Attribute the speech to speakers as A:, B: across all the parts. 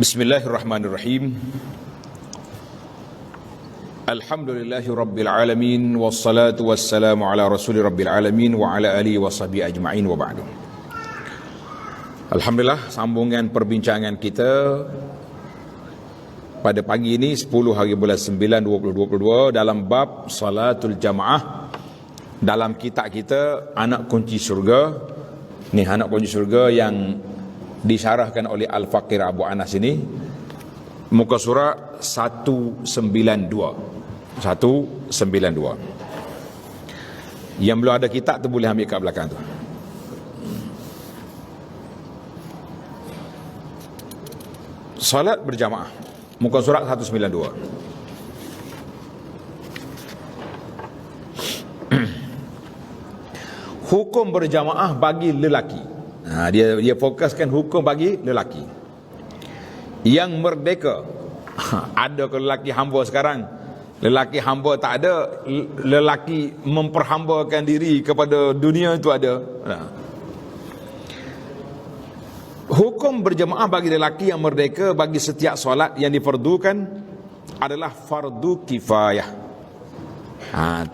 A: Bismillahirrahmanirrahim. Alhamdulillahi rabbil alamin, wassalatu wassalamu ala rasuli rabbil alamin wa ala alihi wa sahbihi ajma'in wa ba'du. Alhamdulillah, sambungan perbincangan kita pada pagi ini 10 hari bulan 9 2022 dalam bab salatul jamaah dalam kitab kita Anak Kunci Surga. Ni Anak Kunci Surga yang disyarahkan oleh Al-Faqir Abu Anas ini, muka surat 192. Yang belum ada kitab tu boleh ambil kat belakang tu. Salat berjamaah, muka surat 192. Hukum berjamaah bagi lelaki. Dia fokuskan hukum bagi lelaki yang merdeka. Ada ke lelaki hamba sekarang? Lelaki hamba tak ada. Lelaki memperhambakan diri kepada dunia itu ada. Hukum berjamaah bagi lelaki yang merdeka bagi setiap solat yang difardukan adalah fardu kifayah.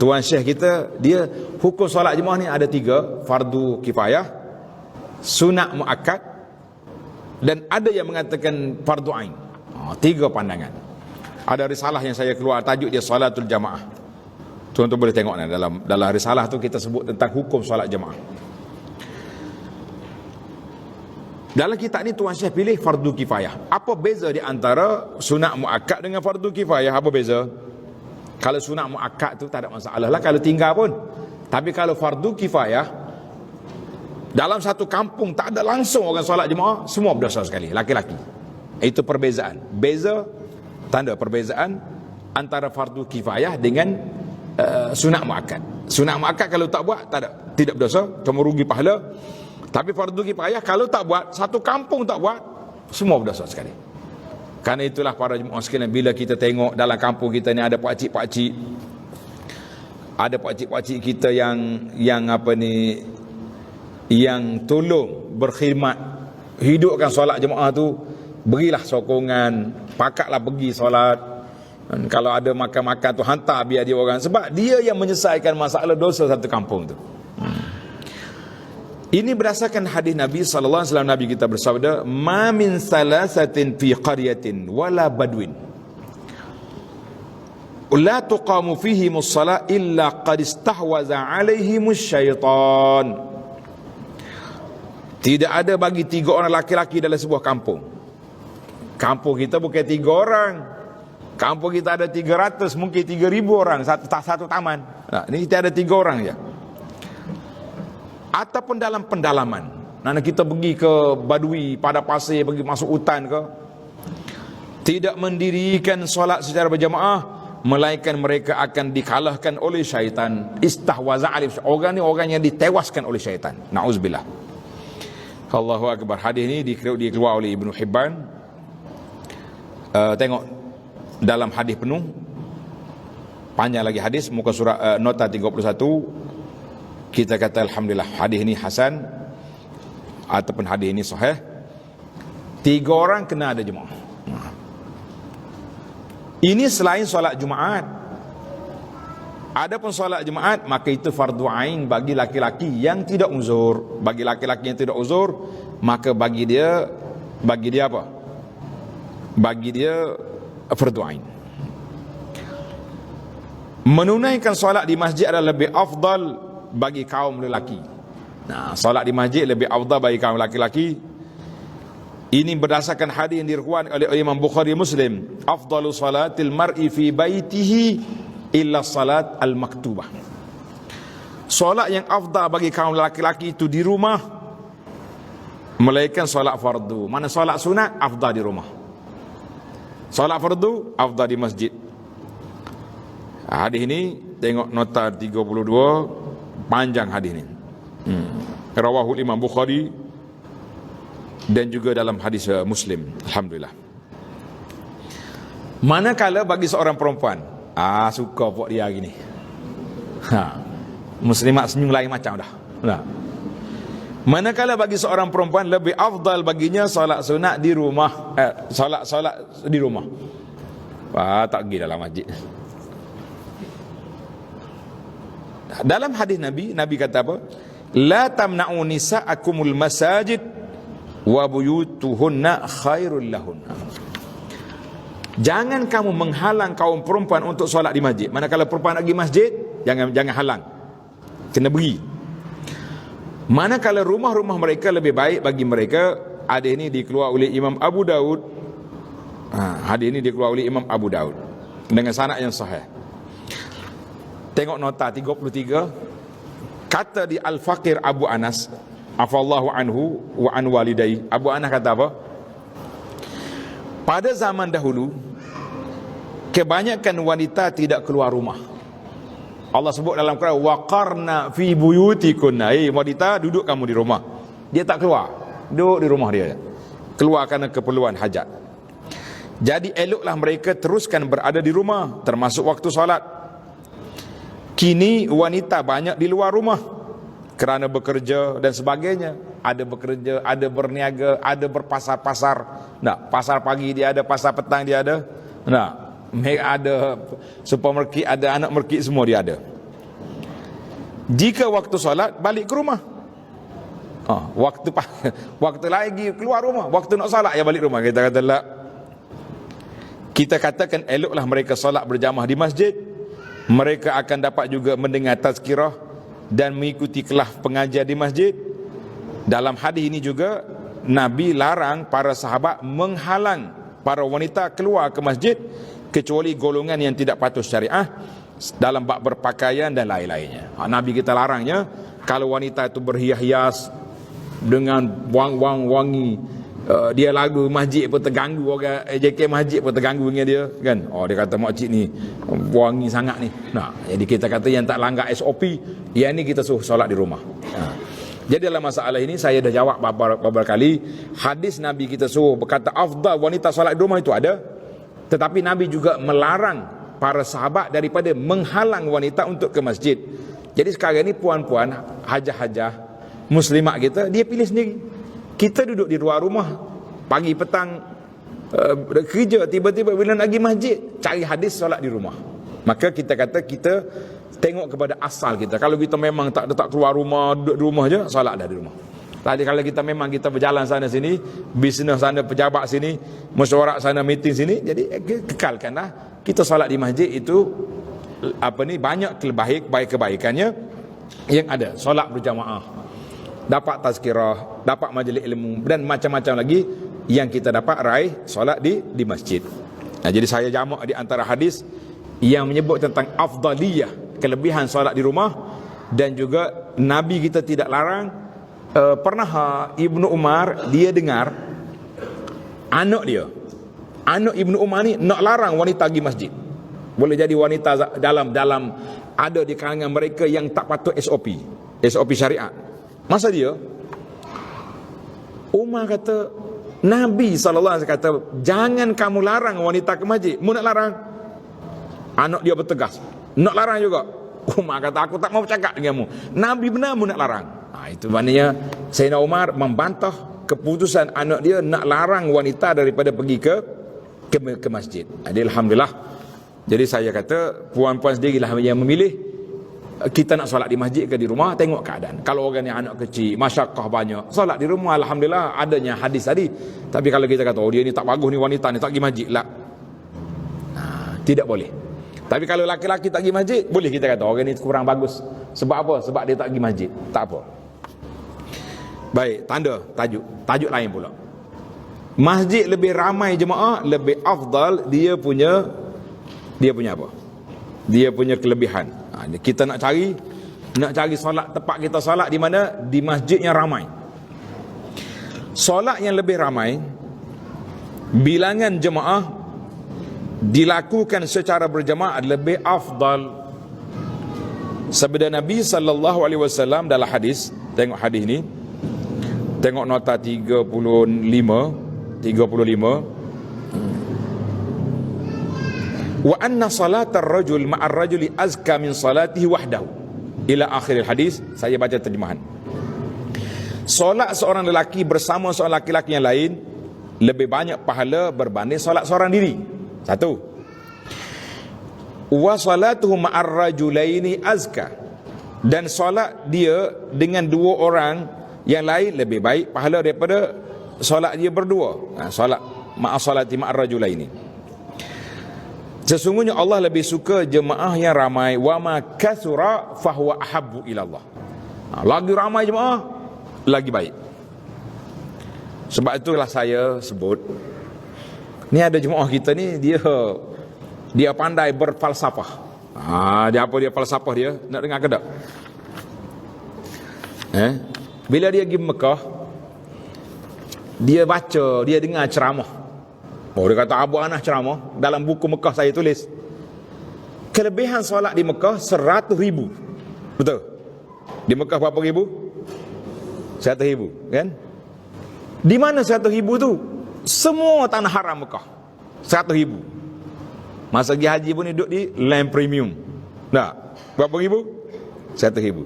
A: Tuan Syekh kita, dia hukum solat jemaah ni ada 3: fardu kifayah, sunat muakkad, dan ada yang mengatakan fardu ain. 3 pandangan. Ada risalah yang saya keluar, tajuk dia salatul jamaah. Tuan-tuan boleh tengok dalam risalah tu kita sebut tentang hukum solat jamaah. Dalam kitab ni Tuan Syekh pilih fardu kifayah. Apa beza di antara sunat muakkad dengan fardu kifayah? Apa beza? Kalau sunat muakkad tu tak ada masalah lah kalau tinggal pun. Tapi kalau fardu kifayah, dalam satu kampung tak ada langsung orang solat jemaah, semua berdosa sekali, laki-laki. Itu perbezaan. Tanda perbezaan antara fardu kifayah dengan sunat muakkad. Sunat muakkad kalau tak buat tidak berdosa, cuma rugi pahala. Tapi fardu kifayah kalau tak buat, satu kampung tak buat, semua berdosa sekali. Karena itulah para jemaah sekalian, bila kita tengok dalam kampung kita ni ada pakcik-pakcik, ada pakcik-pakcik kita yang tolong berkhidmat hidupkan solat jemaah tu, berilah sokongan, pakatlah pergi solat. Dan kalau ada makan-makan tu hantar biar dia orang, sebab dia yang menyelesaikan masalah dosa satu kampung tu. Ini berdasarkan hadis Nabi sallallahu alaihi wasallam. Nabi kita bersabda, "Ma min salasatin fi qaryatin wala badwin la tuqamu fihimus salat illa qad istahwaza alaihimus syaitan." Tidak ada bagi 3 orang laki-laki dalam sebuah kampung. Kampung kita bukan 3 orang. Kampung kita ada 300, mungkin 3,000 orang satu taman. Ini kita ada 3 orang je. Ataupun dalam pendalaman. Kita pergi ke badui, pada pasir, pergi masuk hutan ke, tidak mendirikan solat secara berjamaah, melainkan mereka akan dikalahkan oleh syaitan. Istahwaza alif. Orang ni orang yang ditewaskan oleh syaitan. Na'udzubillah. Allahu Akbar. Hadis ni dikeluar oleh Ibnu Hibban. Tengok dalam hadis penuh, panjang lagi hadis, muka surat nota 31. Kita kata alhamdulillah, hadis ni hasan ataupun hadis ni sahih. 3 orang kena ada jemaah. Ini selain solat Jumaat. Adapun solat Jumaat, maka itu fardu ain bagi laki-laki yang tidak uzur. Bagi laki-laki yang tidak uzur, maka bagi dia apa? Bagi dia fardu ain. Menunaikan solat di masjid adalah lebih afdal bagi kaum lelaki. Solat di masjid lebih afdal bagi kaum lelaki. Ini berdasarkan hadis yang diriwayatkan oleh Imam Bukhari Muslim, afdalu salatil mar'i fi baitihi illa salat al-maktubah. Solat yang afdal bagi kaum lelaki itu di rumah, melainkan solat fardu. Mana solat sunat afdal di rumah, solat fardu afdal di masjid. Hadis ini tengok nota 32, panjang hadis ni. Rawahul Imam Bukhari dan juga dalam hadis Muslim. Alhamdulillah. Manakala bagi seorang perempuan, suka buat dia hari ni, muslimat senyum lain macam dah. Manakala bagi seorang perempuan lebih afdal baginya solat sunat di rumah, solat di rumah. Tak pergi dalam masjid. Dalam hadis Nabi kata apa? La tamna'u nisa'akumul masajid wa buyutuhunna khairul lahunna. Jangan kamu menghalang kaum perempuan untuk solat di masjid. Manakala perempuan pergi masjid, jangan halang. Kena beri. Manakala rumah-rumah mereka lebih baik bagi mereka. Hadis ini dikeluar oleh Imam Abu Daud. Hadis ini dikeluar oleh Imam Abu Daud dengan sanad yang sahih. Tengok nota 33. Kata di Al-Faqir Abu Anas, afallahu anhu wa an walidai. Abu Anas kata apa? Pada zaman dahulu, kebanyakan wanita tidak keluar rumah. Allah sebut dalam Quran, waqarna fi buyutikunna. Wanita, duduk kamu di rumah. Dia tak keluar, duduk di rumah dia. Keluar kerana keperluan hajat. Jadi eloklah mereka teruskan berada di rumah, termasuk waktu solat. Kini wanita banyak di luar rumah kerana bekerja dan sebagainya. Ada bekerja, ada berniaga, ada berpasar-pasar. Pasar pagi dia ada, pasar petang dia ada. Ada supermarket, ada anak market, semua dia ada. Jika waktu solat, balik ke rumah. Waktu lagi keluar rumah, waktu nak solat ya balik rumah. Kita kata tak. Kita katakan eloklah mereka solat berjamaah di masjid. Mereka akan dapat juga mendengar tazkirah dan mengikuti kelas pengajian di masjid. Dalam hadis ini juga Nabi larang para sahabat menghalang para wanita keluar ke masjid kecuali golongan yang tidak patuh syariah dalam bab berpakaian dan lain-lainnya. Nabi kita larangnya kalau wanita itu berhias-hias dengan wangi, dia lagu masjid pun terganggu, orang JK masjid pun terganggu dengan dia kan. Dia kata makcik ni wangi sangat ni. Jadi kita kata yang tak langgar SOP, yang ni kita suruh solat di rumah. Jadi dalam masalah ini saya dah jawab beberapa kali. Hadis Nabi kita suruh berkata afdal wanita solat di rumah itu ada. Tetapi Nabi juga melarang para sahabat daripada menghalang wanita untuk ke masjid. Jadi sekarang ini puan-puan, hajah-hajah muslimat kita, dia pilih sendiri. Kita duduk di luar rumah, pagi petang kerja, tiba-tiba bila nak pergi masjid, cari hadis solat di rumah. Maka kita kata kita tengok kepada asal kita. Kalau kita memang tak keluar rumah, duduk di rumah je, solat dah di rumah. Tadi kalau kita memang kita berjalan sana sini, bisnes sana, pejabat sini, mesyuarat sana, meeting sini, jadi kekalkanlah kita solat di masjid itu banyak kebaikannya yang ada. Solat berjamaah, dapat tazkirah, dapat majlis ilmu dan macam-macam lagi yang kita dapat raih solat di masjid. Jadi saya jamak di antara hadis yang menyebut tentang afdaliyah, kelebihan solat di rumah, dan juga Nabi kita tidak larang. Pernah Ibnu Umar dia dengar anak Ibnu Umar ni nak larang wanita pergi masjid. Boleh jadi wanita dalam ada di kalangan mereka yang tak patut SOP syariat. Masa dia Umar kata, Nabi SAW kata jangan kamu larang wanita ke masjid. Mu nak larang? Anak dia bertegas, nak larang juga. Umar kata aku tak mau bercakap denganmu. Nabi benar mu nak larang. Itu maknanya Sayyidina Umar membantah keputusan anak dia nak larang wanita daripada pergi ke masjid. Jadi alhamdulillah. Jadi saya kata puan-puan sendirilah yang memilih. Kita nak solat di masjid ke di rumah, tengok keadaan. Kalau orang yang anak kecil, masyakkah banyak, solat di rumah alhamdulillah adanya hadis tadi. Tapi kalau kita kata dia ni tak bagus ni, wanita ni tak pergi masjid lah, tidak boleh. Tapi kalau laki-laki tak pergi masjid, boleh kita kata orang ni kurang bagus. Sebab apa? Sebab dia tak pergi masjid. Tak apa. Baik, tanda tajuk lain pula. Masjid lebih ramai jemaah, lebih afdal, dia punya apa? Dia punya kelebihan. Kita nak cari solat, tempat kita solat di mana? Di masjid yang ramai. Solat yang lebih ramai, bilangan jemaah dilakukan secara berjemaah lebih afdal. Sabda Nabi SAW dalam hadis, tengok hadis ni, tengok nota 35. Wa anna salatar rajul ma'ar rajuli azka min salatihi wahdahu ila akhir hadis. Saya baca terjemahan. solat seorang lelaki bersama seorang laki-laki yang lain lebih banyak pahala berbanding solat seorang diri. Satu. Wa salatuhu ma'ar rajulaini azka, dan solat dia dengan dua orang yang lain lebih baik pahala daripada solat dia berdua. Solat ma'a salati ma'ar rajulaini. Sesungguhnya Allah lebih suka jemaah yang ramai. Wa ma kathura fahuwa ahabbu ila Allah. Lagi ramai jemaah, lagi baik. Sebab itulah saya sebut, ni ada jemaah kita ni, dia pandai berfalsafah. Dia apa dia falsafah dia? Nak dengar ke tak? Bila dia pergi Mekah, dia baca, dia dengar ceramah. Dia kata, Abu Anas ceramah, dalam buku Mekah saya tulis, kelebihan solat di Mekah 100,000. Betul? Di Mekah berapa ribu? 100,000, kan? Di mana 100,000 tu? Semua tanah haram Mekah 100,000. Masa pergi haji pun duduk di land premium. Nah, berapa ribu? 100,000.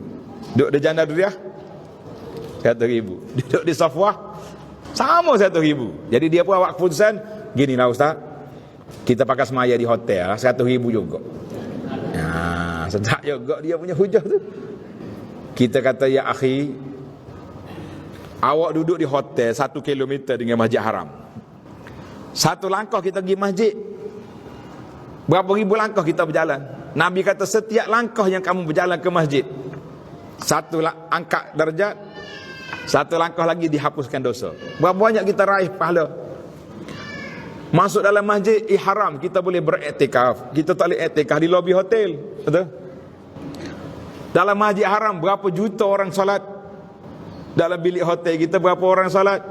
A: Duduk di Jannah Duriah 100,000. Duduk di Safwah sama 100,000. Jadi dia pun awak keputusan, gini lah Ustaz, kita pakai semaya di hotel 100,000 juga. Sedap juga dia punya hujah tu. Kita kata, ya akhi, awak duduk di hotel 1 kilometer dengan Masjid Haram. Satu langkah kita pergi masjid, berapa ribu langkah kita berjalan. Nabi kata setiap langkah yang kamu berjalan ke masjid, satu angkat darjat, satu langkah lagi dihapuskan dosa. Berapa banyak kita raih pahala. Masuk dalam masjid ihram, kita boleh beriktikaf. Kita tak boleh iktikaf di lobi hotel. Betul? Dalam masjid haram berapa juta orang solat. Dalam bilik hotel kita berapa orang salat?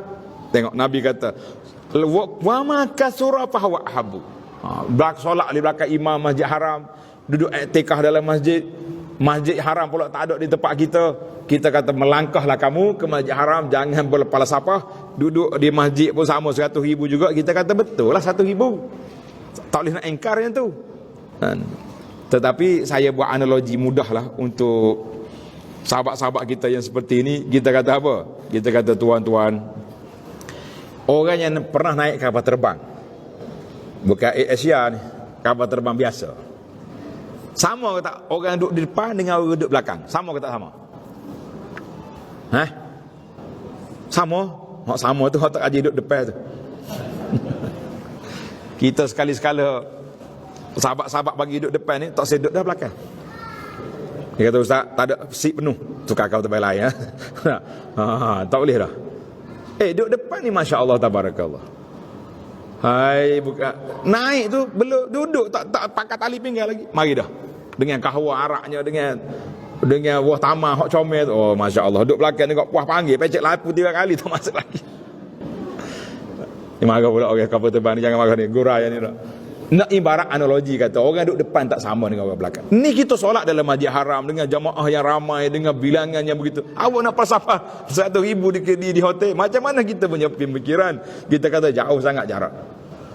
A: Tengok Nabi kata, wa ma kasura fa huwa ahabbu. Solat di belakang imam Masjid Haram, duduk iktikaf dalam masjid. Masjid Haram pula tak ada di tempat kita. Kita kata melangkahlah kamu ke Masjid Haram, jangan berpalasapah. Duduk di masjid pun sama 100,000 juga. Kita kata betul lah 100,000. Tak boleh nak ingkar yang tu. Tetapi saya buat analogi mudah lah untuk sahabat-sahabat kita yang seperti ini. Kita kata apa? Kita kata, tuan-tuan, orang yang pernah naik kapal terbang, bukan Air Asia ni, kapal terbang biasa, sama ke tak orang duduk di depan dengan orang duduk belakang? Sama ke tak sama? Sama? Sama tu tak aja duduk depan tu. Kita sekali-sekala sahabat-sahabat bagi duduk depan ni, tak saya duduk dah belakang. Dia kata, Ustaz, tak ada seat penuh, tukar kau tempat lain. Tak boleh dah. Duduk depan ni Masya Allah tabarakallah. Hai, buka naik tu belum duduk, tak pakai tali pinggang lagi. Mari dah. Dengan kahwa araknya, dengan buah tamar hok comel tu. Oh Masya Allah, duduk belakang tengok puah panggil, pecek lapu 3 kali tak masuk lagi. Ni marah pula orang kapal terbang ni, jangan marah ni, gurai ni dah. Nak ibarat analogi kata, orang duduk depan tak sama dengan orang belakang. Ni kita solat dalam Masjid Haram dengan jamaah yang ramai, dengan bilangan yang begitu. Awak nak falsafah 100,000 di hotel. Macam mana kita punya pemikiran? Kita kata jauh sangat jarak.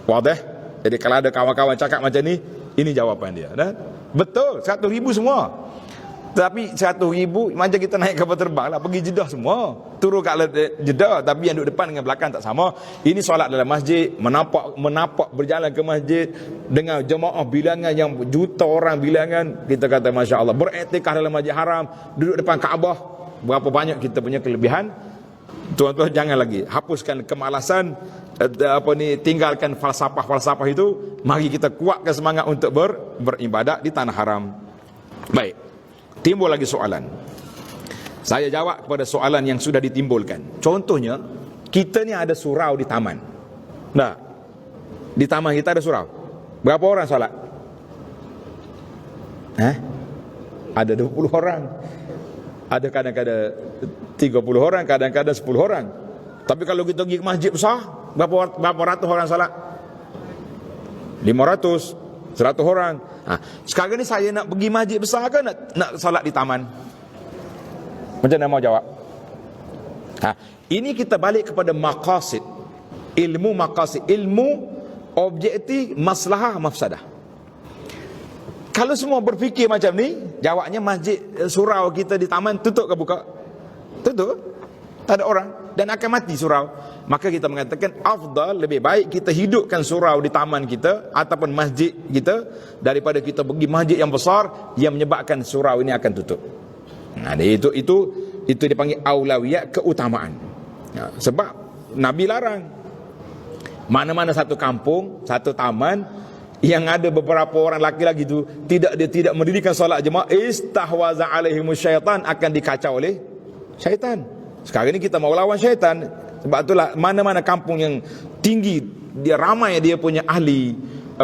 A: Wadah. Jadi kalau ada kawan-kawan cakap macam ni, ini jawapan dia. Dah? Betul, 100,000 semua. Tapi 100,000 macam kita naik kapal terbang lah, pergi Jeddah semua, turun kat Jeddah, tapi yang duduk depan dengan belakang tak sama. Ini solat dalam masjid, menapak berjalan ke masjid dengan jemaah bilangan yang juta orang bilangan. Kita kata Masya Allah, beriktikaf dalam Masjid Haram, duduk depan Kaabah. Berapa banyak kita punya kelebihan. Tuan-tuan, jangan lagi hapuskan kemalasan, tinggalkan falsafah-falsafah itu. Mari kita kuatkan semangat untuk beribadat di tanah haram. Baik, timbul lagi soalan. Saya jawab kepada soalan yang sudah ditimbulkan. Contohnya, kita ni ada surau di taman. Nah, di taman kita ada surau. Berapa orang solat? Ada 20 orang. Ada kadang-kadang 30 orang, kadang-kadang 10 orang. Tapi kalau kita pergi ke masjid besar, berapa ratus orang salat? 500, 100 orang. Sekarang ni saya nak pergi masjid besar ke nak salat di taman? Macam mana mau jawab? Ini kita balik kepada maqasid. Ilmu maqasid, ilmu objektif, maslahah, mafsadah. Kalau semua berfikir macam ni, jawabnya masjid surau kita di taman tutup ke buka? Tutup. Tak ada orang dan akan mati surau. Maka kita mengatakan afdal, lebih baik kita hidupkan surau di taman kita ataupun masjid kita daripada kita pergi masjid yang besar yang menyebabkan surau ini akan tutup. Nah, itu dipanggil aulawiyat, keutamaan. Sebab Nabi larang. Mana-mana satu kampung, satu taman yang ada beberapa orang laki-laki itu dia tidak mendirikan solat jemaah, istahwaza alaihimus syaitan, akan dikacau oleh syaitan. Sekarang ini kita mau lawan syaitan. Sebab itulah mana-mana kampung yang tinggi, dia ramai dia punya ahli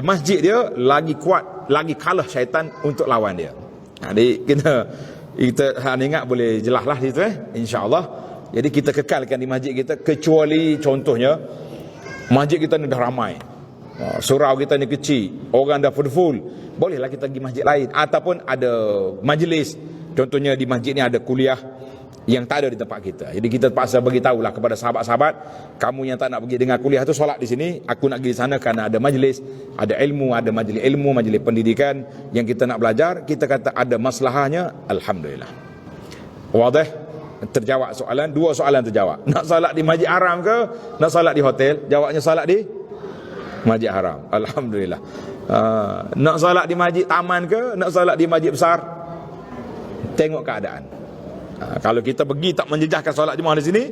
A: masjid, dia lagi kuat, lagi kalah syaitan untuk lawan dia. Jadi kita ingat boleh jelas lah itu insya-Allah. Jadi kita kekalkan di masjid kita, kecuali contohnya masjid kita ni dah ramai, surau kita ni kecil, orang dah full, bolehlah kita pergi masjid lain ataupun ada majlis. Contohnya di masjid ni ada kuliah yang tak ada di tempat kita. Jadi kita terpaksa beritahulah kepada sahabat-sahabat, kamu yang tak nak pergi dengar kuliah tu solat di sini, aku nak pergi di sana kerana ada majlis, ada ilmu, ada majlis ilmu, majlis pendidikan yang kita nak belajar. Kita kata ada maslahahnya, alhamdulillah. Wadah? Terjawab soalan, dua soalan terjawab. Nak salat di masjid haram ke nak salat di hotel? Jawabnya salat di masjid haram, alhamdulillah. Nak salat di masjid taman ke nak salat di masjid besar? Tengok keadaan. Kalau kita pergi tak menjejaskan solat jemaah di sini,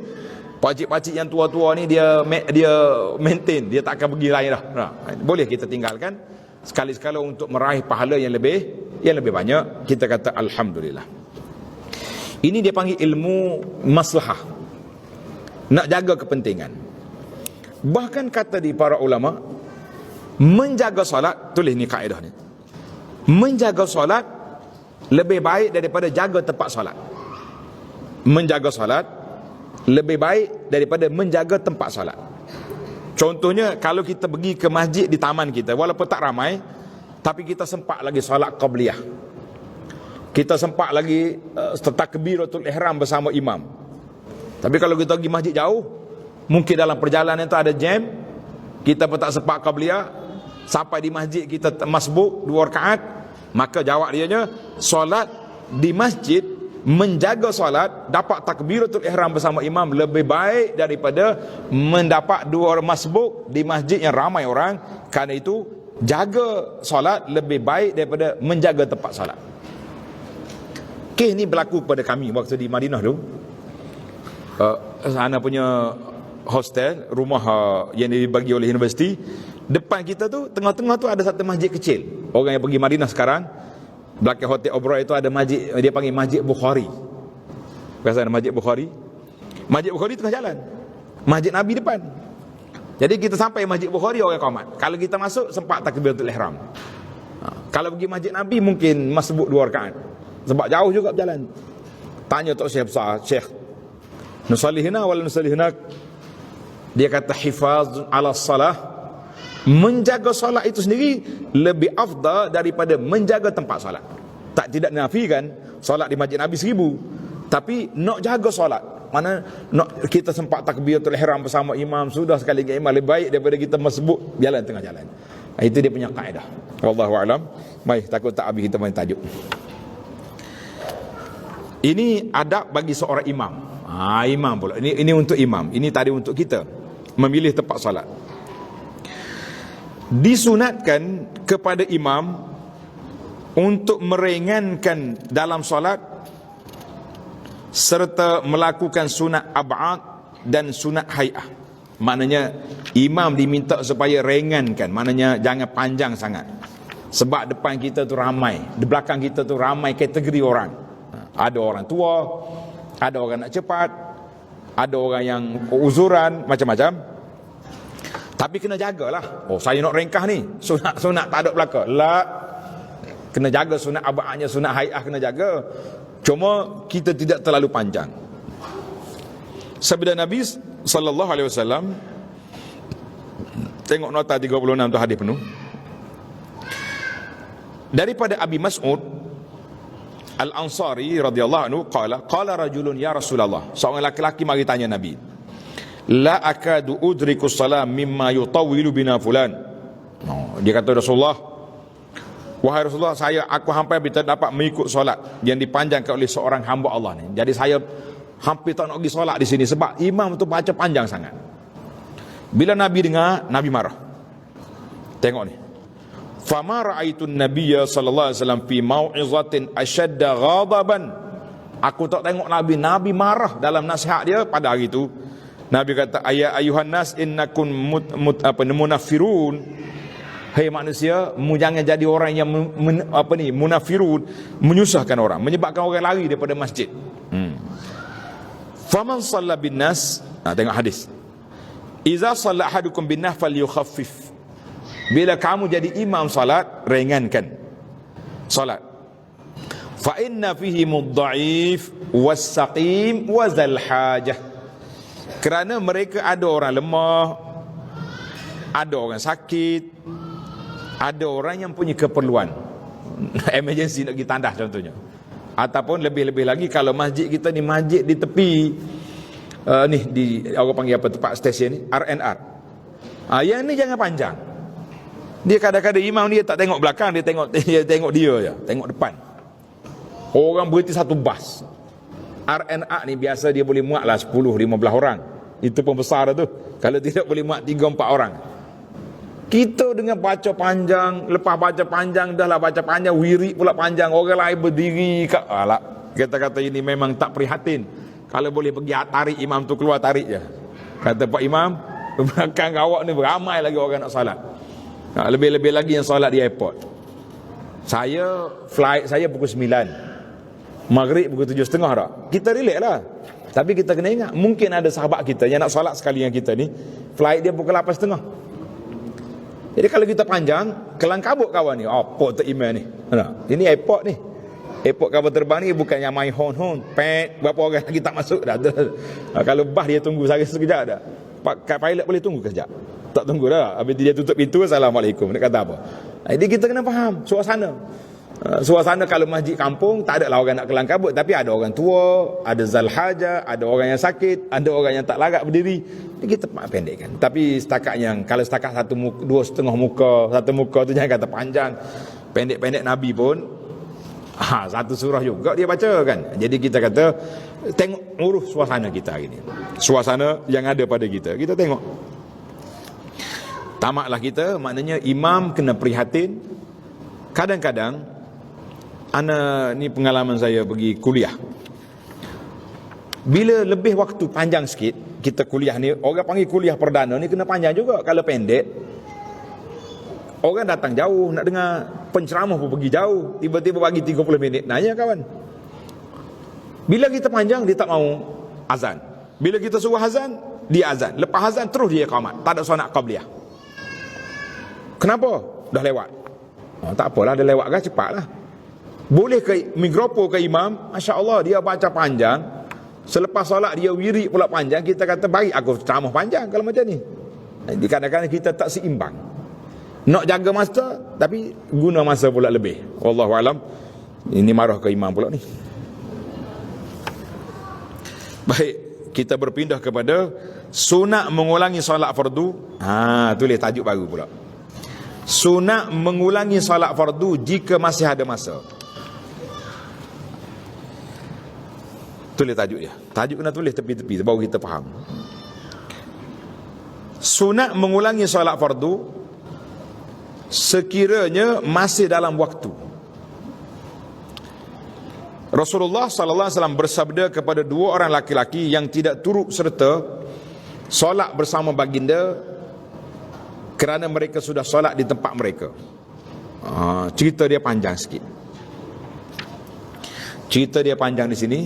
A: pakcik-pakcik yang tua-tua ni dia maintain, dia tak akan pergi lain dah. Boleh kita tinggalkan sekali-sekala untuk meraih pahala yang lebih banyak. Kita kata alhamdulillah. Ini dia panggil ilmu maslahah, nak jaga kepentingan. Bahkan kata di para ulama, menjaga solat, tulis ni kaedah ni, menjaga solat lebih baik daripada jaga tempat solat. Menjaga solat lebih baik daripada menjaga tempat solat. Contohnya, kalau kita pergi ke masjid di taman kita, walaupun tak ramai, tapi kita sempat lagi solat qabliyah, kita sempat lagi takbiratul ihram bersama imam. Tapi kalau kita pergi masjid jauh, mungkin dalam perjalanan itu ada jam, kita pun tak sempat qabliyah, sampai di masjid kita masbuk 2 rakaat, maka jawab dianya, solat di masjid, menjaga solat, dapat takbiratul ihram bersama imam lebih baik daripada mendapat 2 masbuk di masjid yang ramai orang. Kerana itu jaga solat lebih baik daripada menjaga tempat solat. Kes ni berlaku pada kami waktu di Madinah tu. Sana punya hostel, rumah yang dibagi oleh universiti, depan kita tu, tengah-tengah tu ada satu masjid kecil. Orang yang pergi Madinah sekarang, belakang hotel Oberoi itu ada masjid, dia panggil Masjid Bukhari. Biasa ada Masjid Bukhari. Masjid Bukhari tengah jalan, Masjid Nabi depan. Jadi kita sampai Masjid Bukhari orang qamat. Kalau kita masuk sempat takbiratul ihram. Kalau pergi Masjid Nabi mungkin masbuk 2 rakaat. Sebab jauh juga berjalan. Tanya Tok Syekh besar, Syekh, nusalli hina wala nusalli hinak? Dia kata hifaz ala salah, menjaga solat itu sendiri lebih afdal daripada menjaga tempat solat. Tidak nafikan solat di Masjid Nabi 1000, tapi nak jaga solat, mana nak kita sempat takbiratul ihram bersama imam, sudah sekali ke imam, lebih baik daripada kita masbuk jalan tengah jalan. Itu dia punya kaedah. Wallahu a'lam. Baik, takut tak habis kita main tajuk. Ini adab bagi seorang imam. Imam pula. Ini untuk imam. Ini tadi untuk kita memilih tempat solat. Disunatkan kepada imam untuk meringankan dalam solat serta melakukan sunat ab'ad dan sunat hay'ah. Maknanya imam diminta supaya ringankan, maknanya jangan panjang sangat. Sebab depan kita tu ramai, di belakang kita tu ramai kategori orang. Ada orang tua, ada orang nak cepat, ada orang yang uzuran, macam-macam. Tapi kena jagalah. Oh, saya nak ringkas ni, sunat tak ada belaka. La, kena jaga sunat abadnya, sunat hay'ah kena jaga. Cuma kita tidak terlalu panjang. Sabda Nabi sallallahu alaihi wasallam, tengok nota 36 tu hadis penuh. Daripada Abi Mas'ud Al-Ansari radhiyallahu anhu qala rajulun ya Rasulullah, seorang lelaki mari tanya Nabi, la akadu udriku salam mimma yutawwilu bina fulan. Dia kata, Rasulullah, wahai Rasulullah, aku hampir tidak dapat mengikut solat yang dipanjangkan oleh seorang hamba Allah ni. Jadi saya hampir tak nak pergi solat di sini sebab imam tu baca panjang sangat. Bila Nabi dengar, Nabi marah. Tengok ni. Fama ra'aitun nabiyya sallallahu alaihi wasallam fi mau'izatin ashadda ghadaban. Aku tak tengok Nabi marah dalam nasihat dia pada hari itu. Nabi kata, ayuhan nas innakum munafirun. Hai manusia, mu jangan jadi orang yang munafirun, menyusahkan orang, menyebabkan orang lari daripada masjid. Faman shalla bin nas, tengok hadis. Iza shalla ahadukum bin nas falyukhaffif. Bila kamu jadi imam salat, ringankan salat. Fa inna fihi mudha'if was-saqim wa zal hajah. Kerana mereka ada orang lemah, ada orang sakit, ada orang yang punya keperluan emergency nak pergi tandas contohnya. Ataupun lebih-lebih lagi kalau masjid kita ni masjid di tepi ni di orang panggil apa tempat stesen ni RNR. Yang ni jangan panjang. Dia kadang-kadang imam dia tak tengok belakang, dia tengok dia je, tengok depan. Orang berhenti satu bas. RNR ni biasa dia boleh muat lah 10-15 orang. Itu pun besar tu. Kalau tidak boleh muat 3-4 orang. Kita dengan baca panjang, lepas baca panjang, dah lah baca panjang, wirid pula panjang, orang lain berdiri kat kata-kata ini memang tak prihatin. Kalau boleh pergi tarik imam tu keluar, tarik je. Kata Pak Imam, belakang awak ni ramai lagi orang nak salat. Lebih-lebih lagi yang salat di airport. Flight saya pukul 9, Maghrib pukul 7.30 dah. Kita relax lah. Tapi kita kena ingat, mungkin ada sahabat kita yang nak salat sekali yang kita ni, flight dia pukul 8.30. Jadi kalau kita panjang, kelang kabut kawan ni, apa tak iman ni? Ini airport ni. Airport kapal terbang ni bukan yang main hon, pet, berapa orang lagi tak masuk dah. Kalau bas dia tunggu sekejap dah. Pilot boleh tunggu kejap. Tak tunggu dah. Habis dia tutup pintu, Assalamualaikum. Dia kata apa? Jadi kita kena faham suasana. Suasana kalau masjid kampung, tak ada lah orang nak kelang kabut. Tapi ada orang tua, ada zal haja, ada orang yang sakit, ada orang yang tak larat berdiri. Kita pendekkan. Tapi setakat yang, kalau setakat satu muka, 2,5 muka, satu muka tu jangan kata panjang. Pendek-pendek Nabi pun, satu surah juga dia baca kan. Jadi kita kata, tengok urus suasana kita hari ni. Suasana yang ada pada kita. Kita tengok. Tamaklah kita, maknanya imam kena prihatin. Kadang-kadang, ni pengalaman saya pergi kuliah. Bila lebih waktu panjang sikit, kita kuliah ni, orang panggil kuliah perdana ni kena panjang juga. Kalau pendek, orang datang jauh nak dengar penceramah pun pergi jauh, tiba-tiba bagi 30 minit. Nanya kawan. Bila kita panjang, dia tak mau azan. Bila kita suruh azan, dia azan. Lepas azan terus dia iqamat. Tak ada solat qabliyah. Kenapa? Dah lewat. Tak apalah, dia lewat kan, cepatlah. Boleh ke mikrofon ke imam, masya-Allah dia baca panjang. Selepas solat dia wirid pula panjang, kita kata baik aku ceramah panjang kalau macam ni. Jadi kadang-kadang kita tak seimbang. Nak jaga masa tapi guna masa pula lebih. Wallahu alam. Ini marah ke imam pula ni. Baik, kita berpindah kepada sunat mengulangi solat fardu. Tulis tajuk baru pula. Sunat mengulangi solat fardu jika masih ada masa. Tulis tajuk dia. Tajuk kena tulis tepi-tepi baru kita faham. Sunat mengulangi solat fardu sekiranya masih dalam waktu. Rasulullah sallallahu alaihi wasallam bersabda kepada dua orang laki-laki yang tidak turut serta solat bersama baginda kerana mereka sudah solat di tempat mereka. Cerita dia panjang sikit. Cerita dia panjang di sini.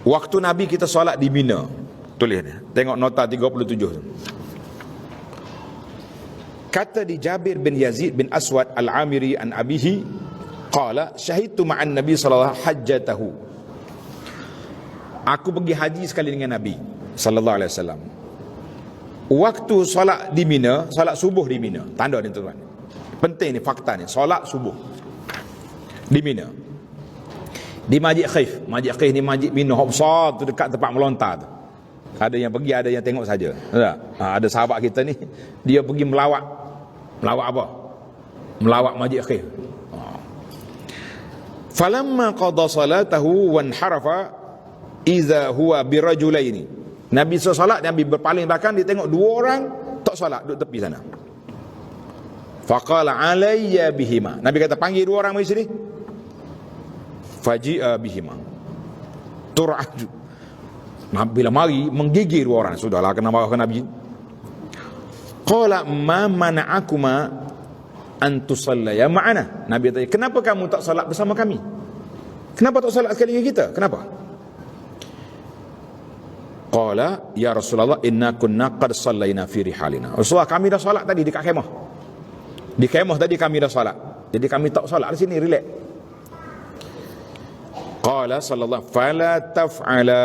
A: Waktu Nabi kita solat di Mina. Tulis ni. Tengok nota 37 tu. Kata di Jabir bin Yazid bin Aswad Al-Amiri an abihi qala syahidtu ma'an Nabi sallallahu alaihi hajjatahu. Aku pergi haji sekali dengan Nabi sallallahu alaihi wasallam. Waktu solat di Mina, solat subuh di Mina. Tanda ni tuan. Penting ni fakta ni, solat subuh di Mina. Di Masjid Khif. Masjid Khif ni masjid Mina besar tu, dekat tempat melontar tu. Ada yang pergi, ada yang tengok saja. Ada sahabat kita ni, dia pergi melawat. Melawat apa? Melawat Masjid Khif. Falamma qada salatahu wanharafa idza huwa birajulaini. Nabi solat, Nabi berpaling belakang, dia tengok dua orang tak solat duduk tepi sana. Faqala alayya bihima. Nabi kata panggil dua orang mari sini. Faji'a bihima. Tur'aju. Bila mari menggigir dua orang, sudahlah kena marah ke Nabi. Qala ma mana'akuma an tusallaya ma'ana. Nabi tanya, kenapa kamu tak salat bersama kami? Kenapa tak salat sekali dengan kita? Kenapa? Qala ya Rasulullah inna kunna qad sallaina fi rihalina. Rasulullah, kami dah salat tadi dekat kemah. Di kemah tadi kami dah salat. Jadi kami tak salat di sini, relax. Qala sallallahu fala taf'ala.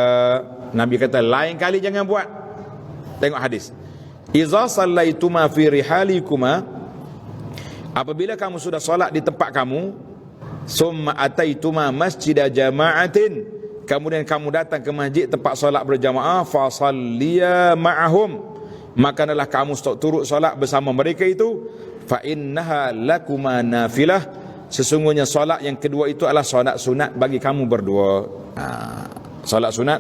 A: Nabi kata lain kali jangan buat. Tengok hadis. Iza sallaituma fi rihalikuma, apabila kamu sudah salat di tempat kamu, summa ataituma masjida jama'atin, kemudian kamu datang ke masjid tempat salat berjamaah, fa salliya ma'ahum, maka adalah kamu turut salat bersama mereka itu, fa innaha lakuma nafilah, sesungguhnya salat yang kedua itu adalah salat sunat bagi kamu berdua. Salat sunat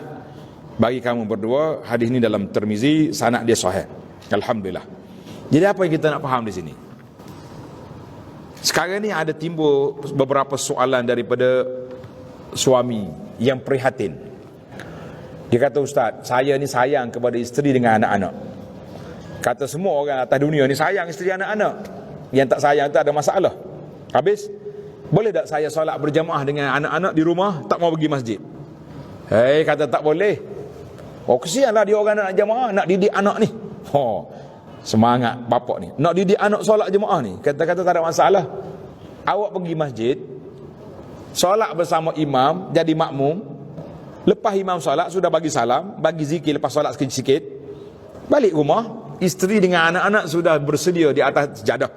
A: bagi kamu berdua. Hadis ini dalam Tirmizi, sanad dia sahih. Alhamdulillah. Jadi apa yang kita nak faham di sini? Sekarang ni ada timbul beberapa soalan daripada suami yang prihatin. Dia kata, Ustaz, saya ni sayang kepada isteri dengan anak-anak. Kata semua orang atas dunia ni sayang isteri anak-anak. Yang tak sayang tu ada masalah. Habis, boleh tak saya solat berjamaah dengan anak-anak di rumah, tak mau pergi masjid? Kata tak boleh. Kesianlah dia orang nak jamaah, nak didik anak ni. Semangat bapak ni, nak didik anak solat jemaah ni. Kata-kata tak ada masalah. Awak pergi masjid, solat bersama imam, jadi makmum. Lepas imam solat, sudah bagi salam, bagi zikir lepas solat sikit-sikit, balik rumah, isteri dengan anak-anak sudah bersedia di atas sejadah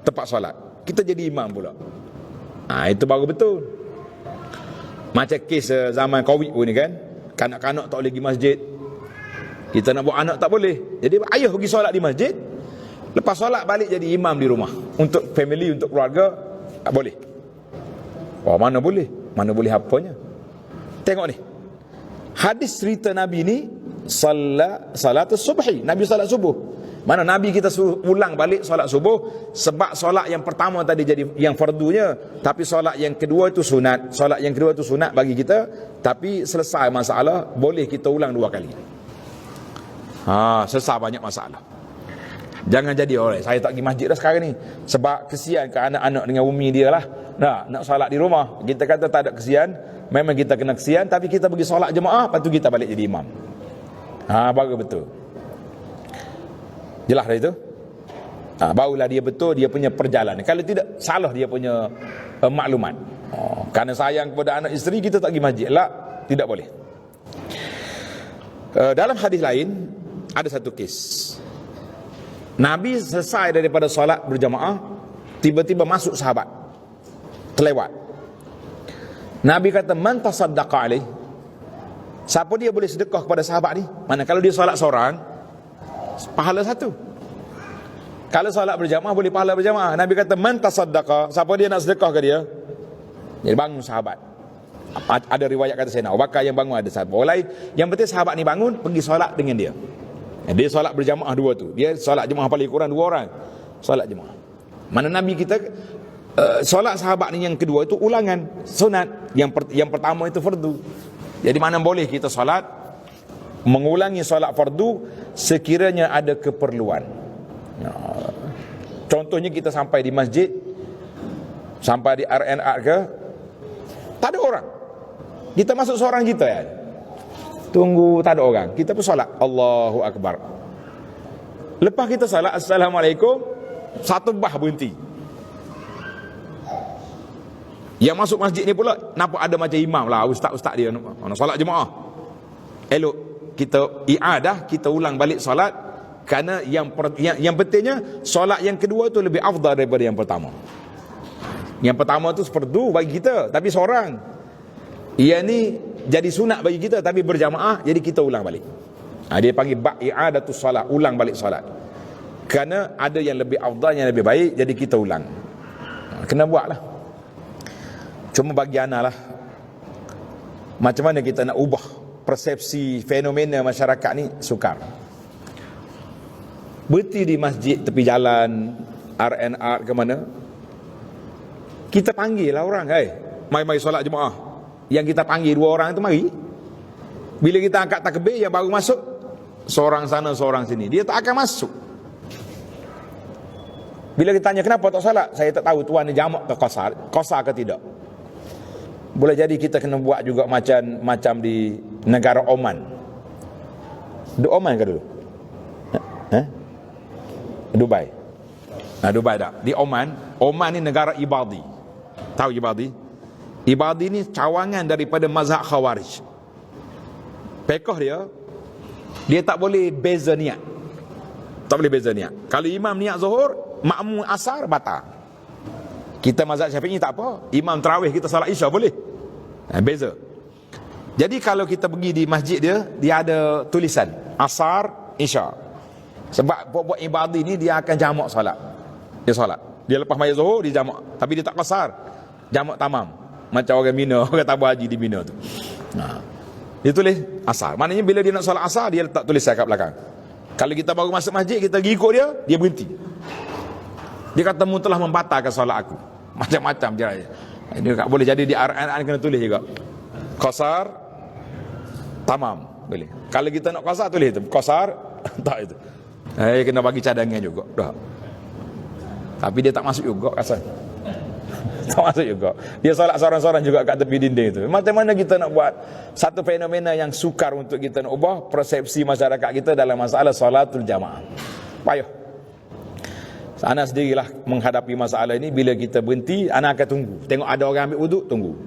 A: tempat solat. Kita jadi imam pula. Itu baru betul. Macam kes zaman Covid pun ni kan, kanak-kanak tak boleh pergi masjid. Kita nak buat anak tak boleh. Jadi ayah pergi solat di masjid, lepas solat balik jadi imam di rumah. Untuk family, untuk keluarga, tak boleh. Mana boleh? Mana boleh apanya? Tengok ni, hadis cerita Nabi ni, salatul subhi, Nabi solat subuh. Mana Nabi kita suruh ulang balik solat subuh, sebab solat yang pertama tadi jadi yang fardunya, tapi solat yang kedua itu sunat. Solat yang kedua itu sunat bagi kita, tapi selesai masalah, boleh kita ulang dua kali. Selesai banyak masalah. Jangan jadi orang, saya tak pergi masjid dah sekarang ni sebab kesian ke anak-anak dengan umi dia lah. Nak solat di rumah. Kita kata tak ada kesian, memang kita kena kesian, tapi kita pergi solat jemaah, lepas tu kita balik jadi imam. Baru betul. Jelas dah itu. Barulah dia betul dia punya perjalanan. Kalau tidak, salah dia punya maklumat. Kerana sayang kepada anak isteri, kita tak pergi masjid lah. Tidak boleh. Dalam hadis lain ada satu kes. Nabi selesai daripada solat berjamaah, tiba-tiba masuk sahabat, terlewat. Nabi kata, man tasaddaqa alaih, siapa dia boleh sedekah kepada sahabat ni? Mana kalau dia solat seorang, pahala satu. Kalau solat berjamaah boleh pahala berjamaah. Nabi kata, man tasaddaqa, siapa dia nak sedekah ke dia? Jadi bangun sahabat. Ada riwayat kata Sayyidina Abu Bakar yang bangun, ada sahabat lain. Yang penting sahabat ni bangun, pergi solat dengan dia. Dia solat berjamaah dua tu. Dia solat jemaah paling kurang dua orang solat jemaah. Mana Nabi kita solat sahabat ni yang kedua itu ulangan sunat. Yang pertama itu fardu. Jadi mana boleh kita solat mengulangi solat fardu sekiranya ada keperluan. Contohnya kita sampai di masjid, sampai di RNR ke, tak ada orang, kita masuk seorang kita ya, tunggu tak ada orang, kita pun solat Allahu Akbar. Lepas kita solat Assalamualaikum, satu bah berhenti. Yang masuk masjid ni pula nampak ada macam imam lah, ustaz-ustaz dia nak solat jemaah. Elok kita i'adah, kita ulang balik solat, kerana yang pentingnya solat yang kedua tu lebih afdal daripada yang pertama. Yang pertama tu fardu bagi kita tapi seorang. Yang ni jadi sunat bagi kita tapi berjamaah, jadi kita ulang balik. Dia panggil i'adatus solat, ulang balik solat. Kerana ada yang lebih afdal, yang lebih baik, jadi kita ulang. Kena buatlah. Cuma bagi ana lah, macam mana kita nak ubah persepsi fenomena masyarakat ni sukar. Berhenti di masjid tepi jalan, RNR ke mana, kita panggil lah orang, mari solat jemaah. Yang kita panggil 2 orang tu mari. Bila kita angkat takbir, yang baru masuk seorang sana seorang sini, dia tak akan masuk. Bila kita tanya kenapa tak solat, saya tak tahu tuan ni jamak ke qasar ke tidak. Boleh jadi kita kena buat juga macam di negara Oman. Di Oman ke dulu? Dubai. Dubai tak? Di Oman ni negara Ibadi. Tahu Ibadi? Ibadi ni cawangan daripada mazhab Khawarij. Pekoh dia tak boleh beza niat. Tak boleh beza niat. Kalau imam niat zuhur, makmum asar batal. Kita mazhab Syafi'i tak apa. Imam tarawih kita salat isya boleh. Beza. Jadi kalau kita pergi di masjid dia ada tulisan asar isya. Sebab buat Ibadi ni dia akan jamak solat. Dia solat. Dia lepas maya zuhur dia jamak. Tapi dia tak qasar. Jamak tamam. Macam orang Mina, orang tabur haji di Mina tu. Dia tulis asar. Maknanya bila dia nak solat asar, dia letak tulisan kat belakang. Kalau kita baru masuk masjid, kita pergi ikut dia berhenti. Dia kata mu telah membatalkan solat aku. Macam-macam je. Dia tak boleh jadi di RNN kena tulis juga. Qasar tamam boleh. Kalau kita nak qasar tulis itu. Qasar tak itu. Kena bagi cadangan juga. Dah. Tapi dia tak masuk juga kasar. Tak masuk juga. Dia solat seorang-seorang juga kat tepi dinding itu. Macam mana kita nak buat satu fenomena yang sukar untuk kita nak ubah persepsi masyarakat kita dalam masalah solatul jamaah. Payah. Ana sendirilah menghadapi masalah ini. Bila kita berhenti, ana akan tunggu. Tengok ada orang ambil wuduk, tunggu.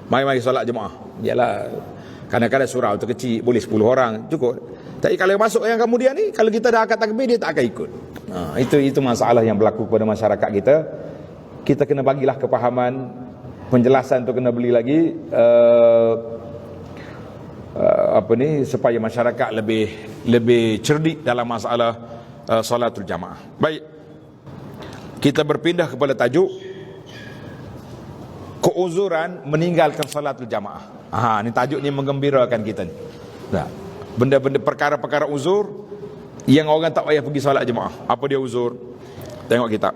A: Mari solat jemaah. Yalah, kadang-kadang surau tu kecil, boleh 10 orang, cukup. Tapi kalau masuk yang kemudian ni, kalau kita dah angkat takbir, dia tak akan ikut. Itu masalah yang berlaku pada masyarakat kita. Kita kena bagilah kepahaman, penjelasan tu kena beli lagi, supaya masyarakat lebih cerdik dalam masalah solatul jamaah. Baik, kita berpindah kepada tajuk keuzuran meninggalkan solatul jamaah. Ni tajuk ni menggembirakan kita ni. Benda-benda perkara-perkara uzur yang orang tak payah pergi solat jemaah. Apa dia uzur? Tengok kitab.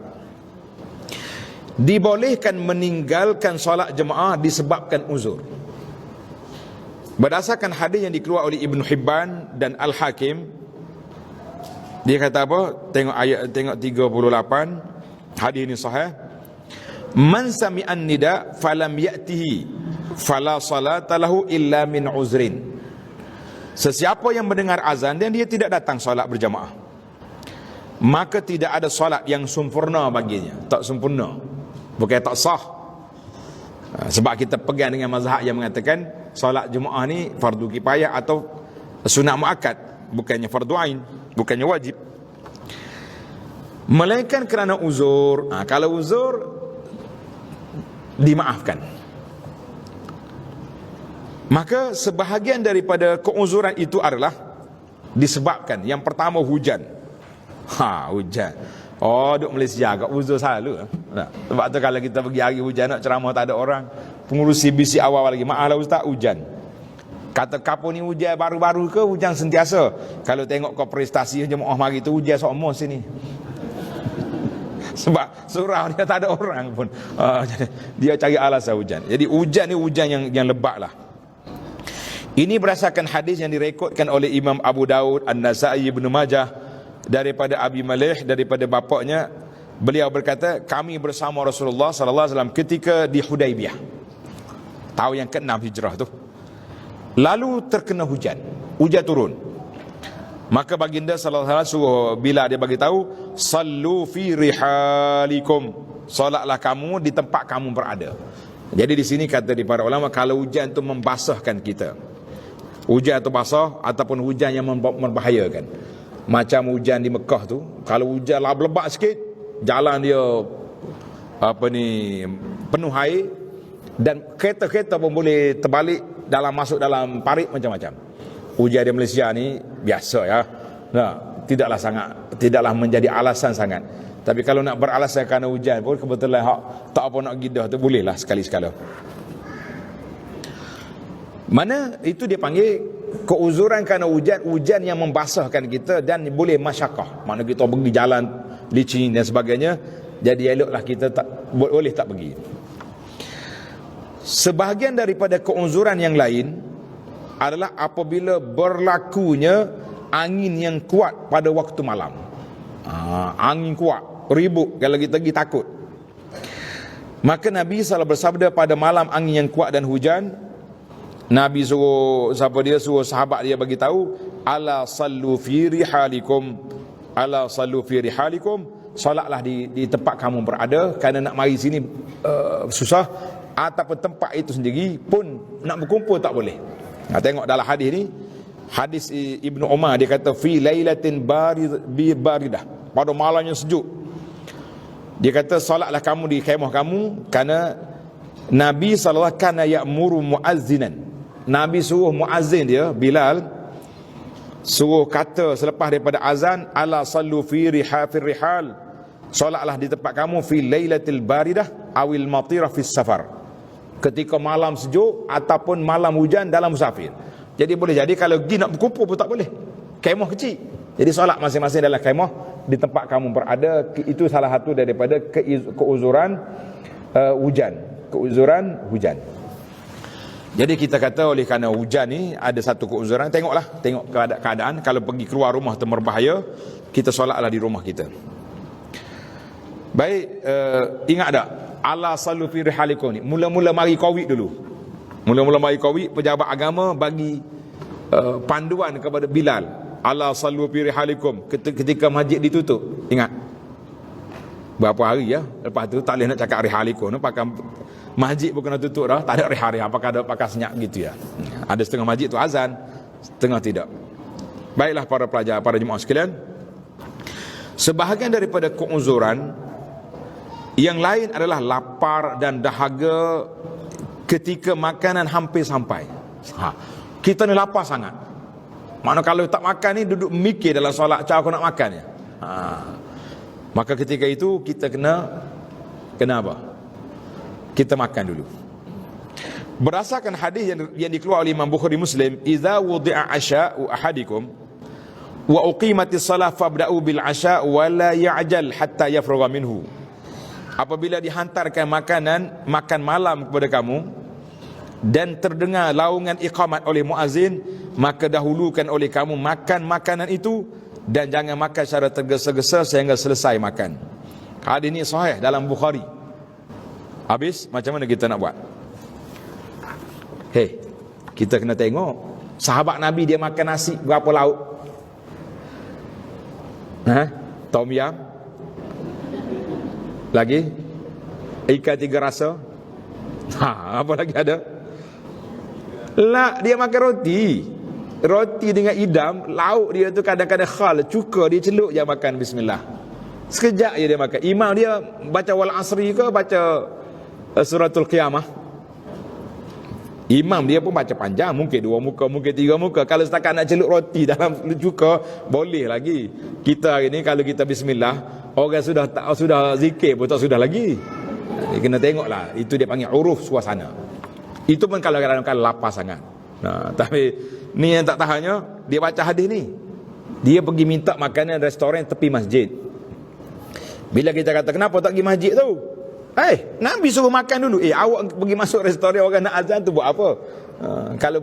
A: Dibolehkan meninggalkan solat jemaah disebabkan uzur. Berdasarkan hadis yang dikeluarkan oleh Ibn Hibban dan Al-Hakim, dia kata apa? Tengok 38. Hadis ini sahih. Man sami'an nida falam ya'tihi fala salata lahu illa min uzrin. Sesiapa yang mendengar azan dan dia tidak datang solat berjamaah, maka tidak ada solat yang sempurna baginya. Tak sempurna, bukan tak sah. Sebab kita pegang dengan mazhab yang mengatakan solat jemaah ni fardu kifayah atau sunat muakkad, bukannya fardu ain, bukannya wajib. Melainkan kerana uzur. Kalau uzur dimaafkan. Maka sebahagian daripada keuzuran itu adalah disebabkan, yang pertama hujan. Hujan. Duk Malaysia agak uzur selalu. Sebab tu kalau kita pergi hari hujan nak ceramah tak ada orang, pengurusi bisik awal lagi, maaf lah ustaz, hujan. Kata kapur ni hujan baru-baru ke hujan sentiasa? Kalau tengok kau prestasi jemaah mari tu hujan semua sini. Sebab surau dia tak ada orang pun. Dia cari alasan hujan. Jadi hujan ni hujan yang lebat lah. Ini berdasarkan hadis yang direkodkan oleh Imam Abu Daud, An-Nasai, Ibn Majah daripada Abi Malih, daripada bapaknya. Beliau berkata, kami bersama Rasulullah sallallahu alaihi wasallam ketika di Hudaibiyah, tahun yang ke-6 hijrah tu. Lalu terkena hujan turun. Maka baginda sallallahu alaihi wasallam suruh bila dia bagi tahu, sallu fi rihalikum, solatlah kamu di tempat kamu berada. Jadi di sini kata di para ulama, kalau hujan tu membasahkan kita, hujan atau basah ataupun hujan yang membahayakan, macam hujan di Mekah tu, kalau hujan lebat sikit, jalan dia penuh air, dan kereta-kereta pun boleh terbalik masuk dalam parit macam-macam. Hujan di Malaysia ni biasa ya. Tidaklah menjadi alasan sangat. Tapi kalau nak beralasan kerana hujan pun kebetulan tak apa nak gidah tu bolehlah sekali-sekala. Mana itu dia panggil keuzuran kerana hujan yang membasahkan kita dan boleh masyakah. Mana kita pergi jalan licin dan sebagainya, jadi eloklah kita boleh tak pergi. Sebahagian daripada keuzuran yang lain adalah apabila berlakunya angin yang kuat pada waktu malam. Angin kuat, ribut, kalau kita pergi takut. Maka Nabi SAW bersabda pada malam angin yang kuat dan hujan, Nabi suruh sahabat dia bagi tahu, ala sallu fi rihalikum, ala sallu fi rihalikum, solatlah di tempat kamu berada, kerana nak mari sini susah, ataupun tempat itu sendiri pun nak berkumpul tak boleh. Tengok dalam hadis ni, hadis Ibnu Umar, dia kata fi lailatin baridah, pada malam yang sejuk. Dia kata solatlah kamu di kemah kamu, kerana Nabi sallallahu kana ya'muru muazzinan. Nabi suruh muazzin dia, Bilal, suruh kata selepas daripada azan, ala sallu fi rihal, solatlah di tempat kamu fi lailatil baridah awil matirah fis safar, ketika malam sejuk ataupun malam hujan dalam musafir. Jadi boleh jadi kalau pergi nak berkumpul pun tak boleh, kemah kecil. Jadi solat masing-masing dalam kemah di tempat kamu berada. Itu salah satu daripada keuzuran hujan. Jadi kita kata oleh kerana hujan ni ada satu keuzuran, tengok keadaan. Kalau pergi keluar rumah tu berbahaya, kita solatlah di rumah kita. Baik, ingat tak ala sallu fi rihalikum ni mula-mula mari Covid dulu. Mula-mula mari Covid, pejabat agama bagi panduan kepada Bilal, ala sallu fi rihalikum, ketika masjid ditutup. Ingat berapa hari ya, lepas tu tak boleh nak cakap rihalikum, pakai masjid pun kena tutup dah, tak ada rihari, pakai senyap gitu ya. Ada setengah masjid tu azan, setengah tidak. Baiklah para pelajar, para jemaah sekalian, sebahagian daripada keuzuran yang lain adalah lapar dan dahaga ketika makanan hampir sampai. Kita ni lapar sangat, makna kalau tak makan ni duduk mikir dalam solat, cara aku nak makan ya. Maka ketika itu kita kena apa? Kita makan dulu. Berdasarkan hadis yang dikeluarkan oleh Imam Bukhari Muslim, idza wudi'a asya'u ahadikum wa uqimatis salah fabda'u bil asya' wa la ya'jal hatta yafrugha minhu. Apabila dihantarkan makan malam kepada kamu dan terdengar laungan iqamat oleh muazzin, maka dahulukan oleh kamu makan makanan itu dan jangan makan secara tergesa-gesa sehingga selesai makan. Hadis ini sahih dalam Bukhari. Habis, macam mana kita nak buat? Kita kena tengok sahabat Nabi dia makan nasi berapa lauk? Tom yam, lagi ikan 3 rasa. Apa lagi ada? Dia makan roti dengan idam. Lauk dia tu kadang-kadang khal, cuka, dia celuk je makan bismillah. Sekejap je dia makan. Imam dia baca wal asri ke baca suratul qiyamah, imam dia pun baca panjang, mungkin 2 muka, mungkin 3 muka. Kalau setakat nak celuk roti dalam cuka, boleh lagi. Kita hari ni kalau kita bismillah, orang sudah zikir pun tak sudah lagi. Kena tengoklah, itu dia panggil uruf suasana. Itu pun kalau kadang-kadang lapar sangat. Tapi ni yang tak tahannya, dia baca hadis ni, dia pergi minta makanan restoran tepi masjid. Bila kita kata kenapa tak pergi masjid tu, Nabi suruh makan dulu. Awak pergi masuk restoran orang nak azan tu buat apa? Kalau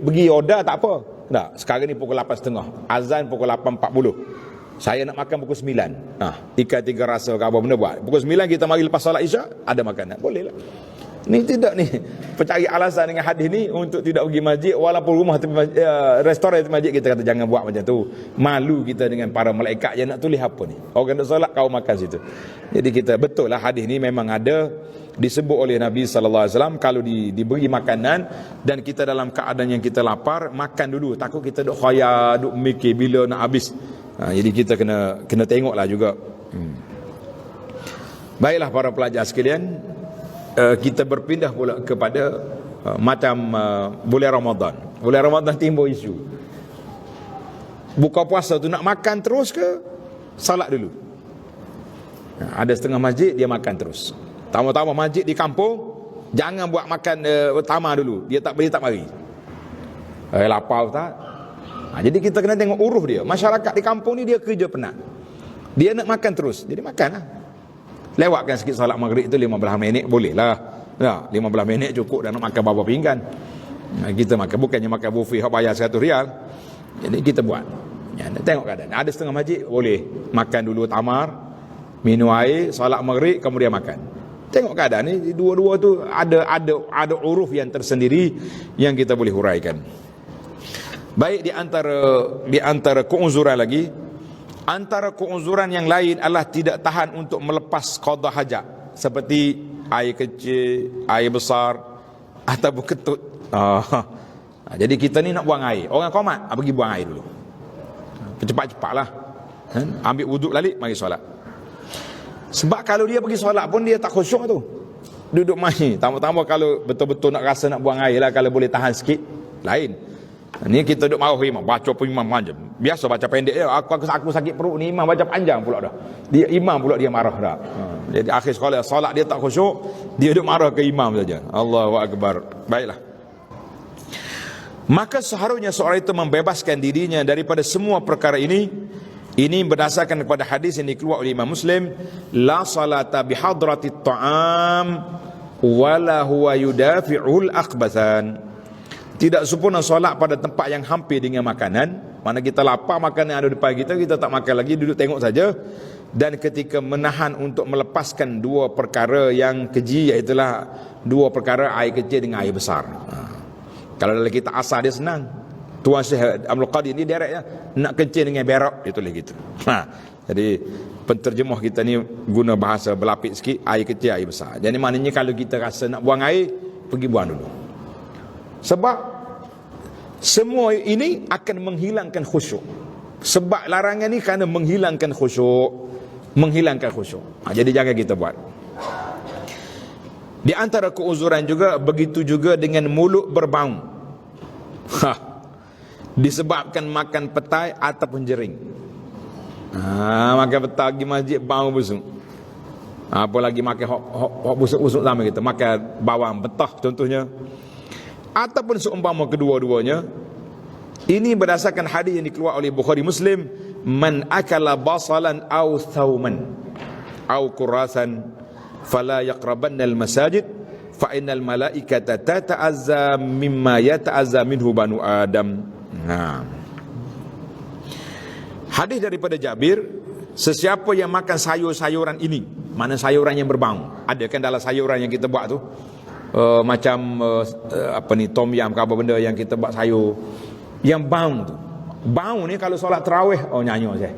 A: pergi order tak apa. Tak, sekarang ni pukul 8.30, azan pukul 8.40. Saya nak makan pukul 9. Ikan 3 rasa ke apa benda buat. Pukul 9 kita mari lepas solat Isyak, ada makanan. Boleh lah. Ni tidak ni percari alasan dengan hadis ni untuk tidak pergi masjid, walaupun rumah restoran tu masjid, kita kata jangan buat macam tu. Malu kita dengan para malaikat yang nak tulis apa ni. Orang nak solat kau makan situ. Jadi kita betul lah hadis ni memang ada disebut oleh Nabi sallallahu alaihi wasallam, kalau diberi makanan dan kita dalam keadaan yang kita lapar, makan dulu. Takut kita duk khayal, duk mikir bila nak habis. Jadi kita kena tengoklah juga. Baiklah para pelajar sekalian, kita berpindah pula kepada macam bulan Ramadan. Bulan Ramadan timbul isu buka puasa tu nak makan terus ke salat dulu. Ada setengah masjid dia makan terus. Tama-tama masjid di kampung jangan buat makan pertama dulu. Dia tak mari. Lapar Ustaz. Jadi kita kena tengok uruf dia. Masyarakat di kampung ni dia kerja penat, dia nak makan terus, jadi makan lah. Lewatkan sikit solat maghrib tu 15 minit boleh lah. 15 minit cukup dah nak makan berapa pinggan. Kita makan, bukannya makan buffet hak bayar 100 rial. Jadi kita buat. Tengok keadaan. Ada setengah masjid boleh makan dulu tamar, minum air, solat maghrib kemudian makan. Tengok keadaan ni, dua-dua tu ada uruf yang tersendiri yang kita boleh huraikan. Baik, di antara keuzuran lagi, antara keuzuran yang lain adalah tidak tahan untuk melepas qada hajat, seperti air kecil, air besar ataupun ketut. Jadi kita ni nak buang air, orang qomat pergi buang air dulu, cepat-cepatlah, ambil wuduk balik, mari solat. Sebab kalau dia pergi solat pun dia tak khusyuk tu, duduk main. Tambah-tambah kalau betul-betul nak rasa nak buang air lah, kalau boleh tahan sikit lain. Ni kita duduk marah imam, baca pun imam panjang. Biasa baca pendek je. Aku sakit perut ni, imam baca panjang pula dah. Imam pula dia marah dah. Jadi akhir sekolah solat dia tak khusyuk, dia duduk marah ke imam saja. Allahu akbar. Baiklah. Maka seharusnya seorang itu membebaskan dirinya daripada semua perkara ini. Ini berdasarkan kepada hadis yang dikeluarkan oleh Imam Muslim, la salata bihadratit ta'am wala huwa yudafi'ul akhbathan. Tidak sempurna solat pada tempat yang hampir dengan makanan. Mana kita lapar, makanan yang ada depan kita, kita tak makan lagi, duduk tengok saja. Dan ketika menahan untuk melepaskan dua perkara yang keji, iaitulah dua perkara air kecil dengan air besar. Kalau dalam kita asal dia senang. Tuan Syekh Abdul Qadir ni direknya nak kencing dengan berak, dia tulis gitu. Jadi penterjemah kita ni guna bahasa berlapik sikit, air kecil, air besar. Jadi maknanya kalau kita rasa nak buang air, pergi buang dulu. Sebab semua ini akan menghilangkan khusyuk. Sebab larangan ni kerana menghilangkan khusyuk, jadi jangan kita buat. Di antara keuzuran juga, begitu juga dengan mulut berbau. Disebabkan makan petai ataupun jering. Makan petai pergi masjid bau busuk. Apalagi makan hok busuk-busuk sama kita, makan bawang petah contohnya. Ataupun seumpama kedua-duanya. Ini berdasarkan hadis yang dikeluarkan oleh Bukhari Muslim, man akala basalan aw thawman aw kurasan fala yaqrabanna al-masajid fa innal malaikata tata'azza mimma yata'azza minhu banu Adam. Hadis daripada Jabir, sesiapa yang makan sayur-sayuran ini, mana sayuran yang berbau, ada kan dalam sayuran yang kita buat tu, macam tom yam ke apa benda yang kita buat sayur yang bau tu. Bau ni kalau solat tarawih, nyanyi saya.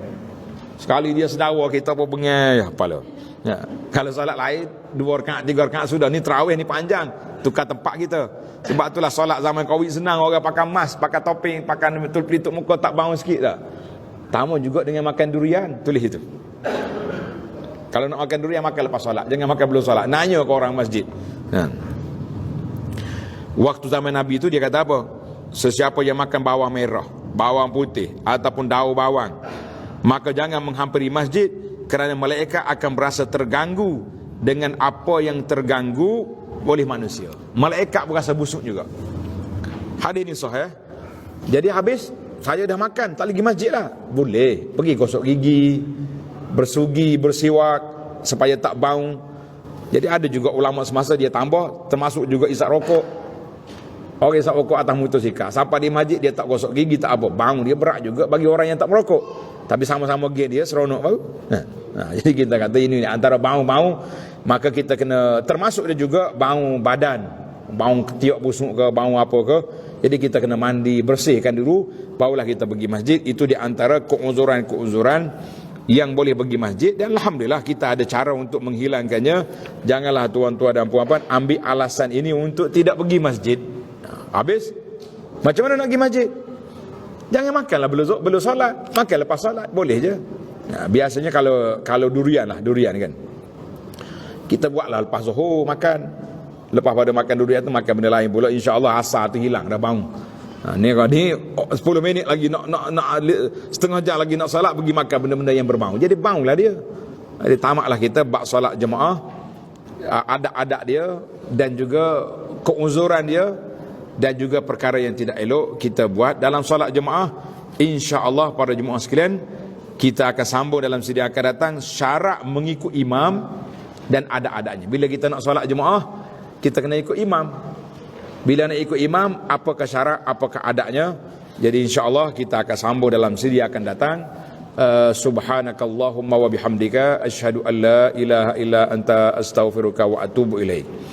A: Sekali dia sedawa kita apa bengai apalah. Ya. Kalau solat lain 2 rakaat 3 rakaat sudah, ni tarawih ni panjang, tukar tempat kita. Sebab itulah solat zaman Covid senang, orang pakai mask, pakai topeng, pakai betul pelitup muka tak bau sikit dah. Tamu juga dengan makan durian, tulis itu. Kalau nak makan durian makan lepas solat, jangan makan belum solat. Nanya ke orang masjid. Waktu zaman Nabi itu dia kata apa? Sesiapa yang makan bawang merah, bawang putih ataupun daun bawang, maka jangan menghampiri masjid, kerana malaikat akan berasa terganggu dengan apa yang terganggu oleh manusia. Malaikat berasa busuk juga. Hadis ni sahih. Jadi habis saya dah makan, tak lagi masjid lah, boleh pergi gosok gigi, bersugi, bersiwak supaya tak bau. Jadi ada juga ulama semasa dia tambah, termasuk juga isap rokok. Orang isap rokok atas motosikal, sampai di masjid dia tak gosok gigi, tak apa, bau dia berat juga bagi orang yang tak merokok. Tapi sama-sama gig dia seronok bau. Jadi kita kata ini antara bau-bau, maka kita kena, termasuk dia juga bau badan, bau ketiak busuk ke, bau apa ke. Jadi kita kena mandi, bersihkan dulu, barulah kita pergi masjid. Itu di antara keuzuran-keuzuran yang boleh pergi masjid. Dan alhamdulillah kita ada cara untuk menghilangkannya. Janganlah tuan-tuan dan puan-puan ambil alasan ini untuk tidak pergi masjid. Habis macam mana nak pergi masjid? Jangan makanlah belum solat, makan lepas solat boleh je. Biasanya kalau durian kan, kita buatlah lepas zuhur makan. Lepas pada makan durian tu makan benda lain pula, insya-Allah asar tu hilang dah bau. Ni 10 minit lagi nak setengah jam lagi nak solat, pergi makan benda-benda yang berbau. Jadi baulah dia. Jadi tamaklah kita bab solat jemaah, adab-adab dia dan juga keuzuran dia. dan juga perkara yang tidak elok kita buat dalam solat jemaah. InsyaAllah para jemaah sekalian, kita akan sambung dalam sidi akan datang syarat mengikut imam dan ada-adanya. Bila kita nak solat jemaah, kita kena ikut imam. Bila nak ikut imam, apakah syarat, apakah adanya. Jadi insyaAllah kita akan sambung dalam sidi akan datang. Subhanakallahumma wa bihamdika asyhadu an la ilaha illa anta astaghfiruka wa atubu ilaik.